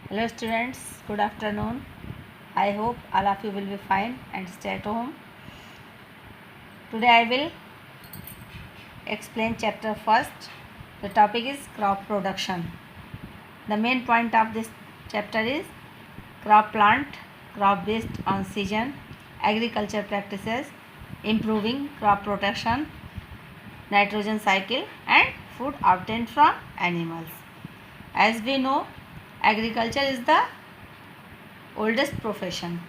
Hello students, good afternoon. I hope all of you will be fine and stay at home. Today I will explain chapter first. The topic is crop production. The main point of this chapter is crop plant, crop based on season, agriculture practices, improving crop protection, nitrogen cycle and food obtained from animals. As we know, agriculture is the oldest profession.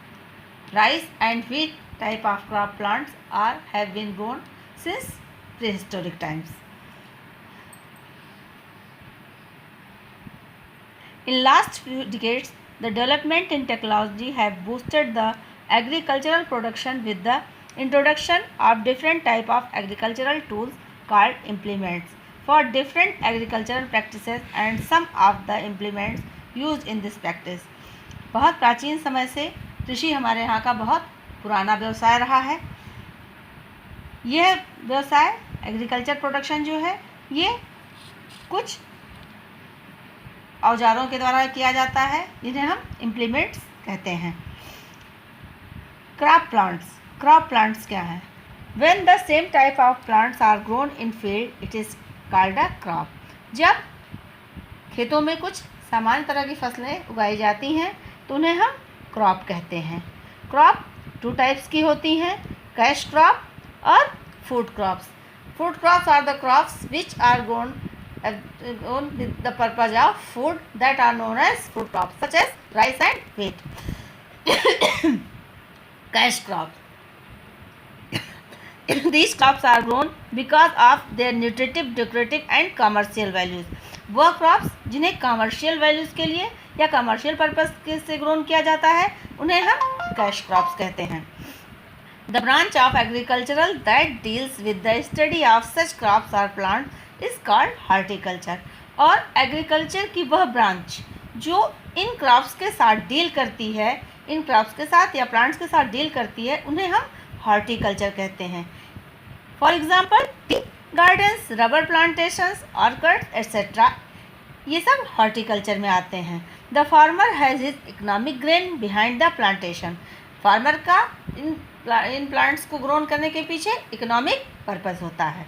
Rice and wheat type of crop plants have been grown since prehistoric times. In last few decades, the development in technology have boosted the agricultural production with the introduction of different type of agricultural tools called implements for different agricultural practices and some of the implements used in this practice. बहुत प्राचीन समय से कृषि हमारे यहाँ का बहुत पुराना व्यवसाय रहा है। यह व्यवसाय एग्रीकल्चर प्रोडक्शन जो है ये कुछ औजारों के द्वारा किया जाता है जिन्हें हम इम्प्लीमेंट्स कहते हैं। क्रॉप प्लांट्स क्या है? When the same type of plants are grown in field it is called a crop. जब खेतों में कुछ समान तरह की फसलें उगाई जाती हैं तो उन्हें हम क्रॉप कहते हैं। क्रॉप टू टाइप्स की होती हैं, कैश क्रॉप और food crops. Food crops are the crops which are grown with the purpose of food that are known as food crops such as rice and wheat. Cash crops. These crops are grown because of their nutritive, decorative and commercial values. वह crops जिन्हें commercial values के लिए या commercial purpose से grown किया जाता है उन्हें हम कैश क्रॉप्स कहते हैं। The branch of agricultural that deals with the study of such crops और प्लांट इज कॉल्ड हॉर्टिकल्चर। और एग्रीकल्चर की वह ब्रांच जो इन क्रॉप्स के साथ डील करती है, इन क्रॉप्स के साथ या प्लांट्स के साथ डील करती है, उन्हें हम हॉर्टिकल्चर कहते हैं। For example tea gardens, rubber plantations, orchids etcetera, ये सब हॉर्टिकल्चर में आते हैं। The farmer has his economic gain behind the plantation. Farmer का इन प्लांट्स को ग्रोन करने के पीछे इकोनॉमिक पर्पस होता है।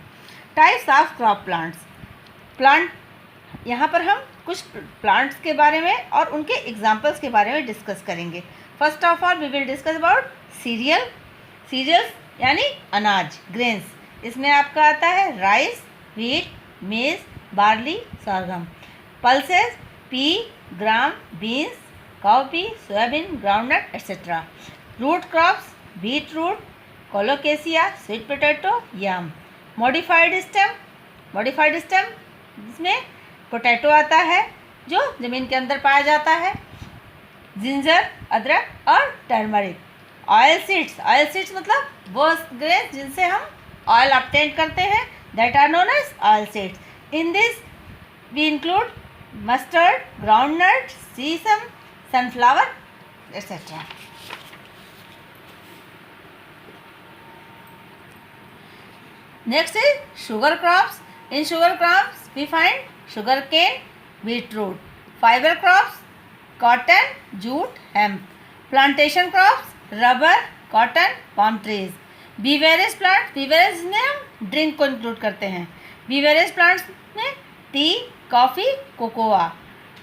टाइप्स ऑफ क्रॉप प्लांट, यहाँ पर हम कुछ प्लांट्स के बारे में और उनके एग्जाम्पल्स के बारे में डिस्कस करेंगे। First of all we will discuss about cereals यानी अनाज, ग्रेन्स। इसमें आपका आता है rice, wheat, maize, barley, sorghum। Pulses, pea, gram, beans, cowpea, soybean, groundnut etcetera. Root crops, beet root, colocasia, sweet potato, yam. Modified stem जिसमें potato आता है जो ज़मीन के अंदर पाया जाता है। जिंजर, अदरक और टर्मरिक। ऑयल सीड्स मतलब वो ग्रेन्स जिनसे हम ऑयल ऑब्टेन करते हैं, that are known as oil seeds. In this we include mustard, groundnut, sesame, sunflower etcetera. Next is sugar crops. In sugar crops we find sugarcane, beetroot. Fiber crops, cotton, jute, hemp. Plantation crops, rubber, cotton, palm trees. Beverage plants, beverage में हम drink को include करते हैं। beverage plants में tea, coffee, cocoa.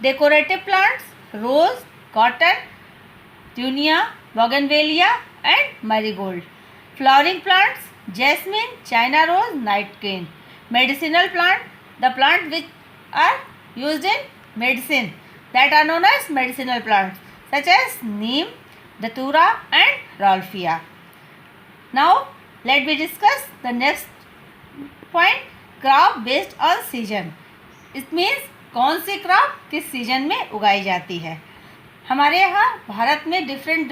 Decorative plants, rose, cotton, petunia, bougainvillea and marigold. Flowering plants, jasmine, china rose, night cane. Medicinal plant, the plant which are used in medicine, that are known as medicinal plants such as neem, datura and raffia. Now let me discuss the next point, crop based on season. It means कौन सी crop किस season में उगाई जाती है। हमारे यहाँ भारत में different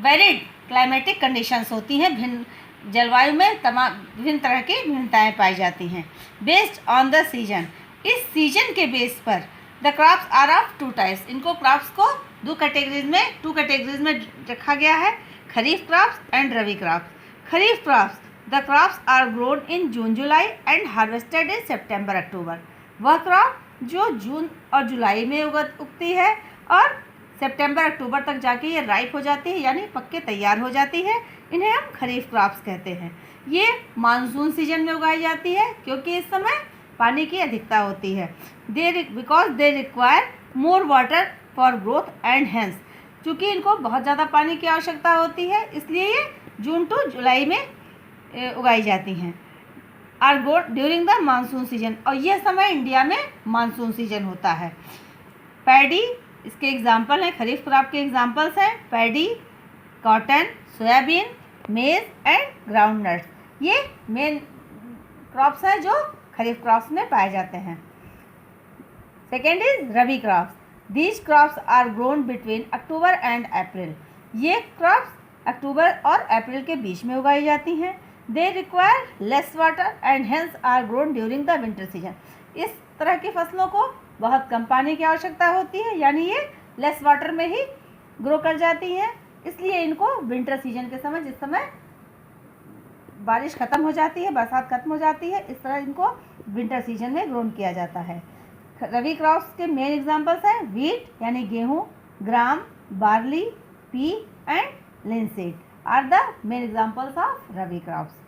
varied climatic conditions होती हैं। भिन्न जलवायु में विभिन्न तरह की भिन्नताएँ पाई जाती हैं। बेस्ड ऑन द सीजन, इस सीजन के बेस पर the crops are of two types. इनको क्रॉप्स को टू कैटेगरीज में रखा गया है, kharif crops and rabi crops. Kharif crops, the crops are grown in June July and harvested in September October. वह क्रॉप जो जून और जुलाई में उगती है और सितंबर अक्टूबर तक जाके ये राइप हो जाती है, यानी पक के तैयार हो जाती है। इन्हें हम खरीफ क्रॉप्स कहते हैं। ये मानसून सीजन में उगाई जाती है क्योंकि इस समय पानी की अधिकता होती है। Because they require more water for growth and hence, चूँकि इनको बहुत ज़्यादा पानी की आवश्यकता होती है, इसलिए ये जून टू जुलाई में उगाई जाती हैं। Are grow during the monsoon season, और यह समय इंडिया में मानसून सीजन होता है। पैडी इसके एग्जाम्पल हैं, खरीफ क्रॉप के एग्जाम्पल्स हैं paddy, cotton, soybean, maize and ground nuts. ये मेन क्रॉप्स हैं जो खरीफ क्रॉप्स में पाए जाते हैं। Second is rabi crops. These crops are grown between October and April. ये क्रॉप्स अक्टूबर और अप्रैल के बीच में उगाई जाती हैं। They require less water and hence are grown during the winter season. इस तरह की फसलों को बहुत कम पानी की आवश्यकता होती है, यानी ये लेस वाटर में ही ग्रो कर जाती हैं, इसलिए इनको विंटर सीजन के समय, जिस समय बारिश ख़त्म हो जाती है, बरसात खत्म हो जाती है, इस तरह इनको विंटर सीजन में ग्रोन किया जाता है। रबी क्रॉप्स के मेन एग्जांपल्स हैं व्हीट यानी गेहूँ, gram, barley, pea and linseed are the main examples of rabi crops.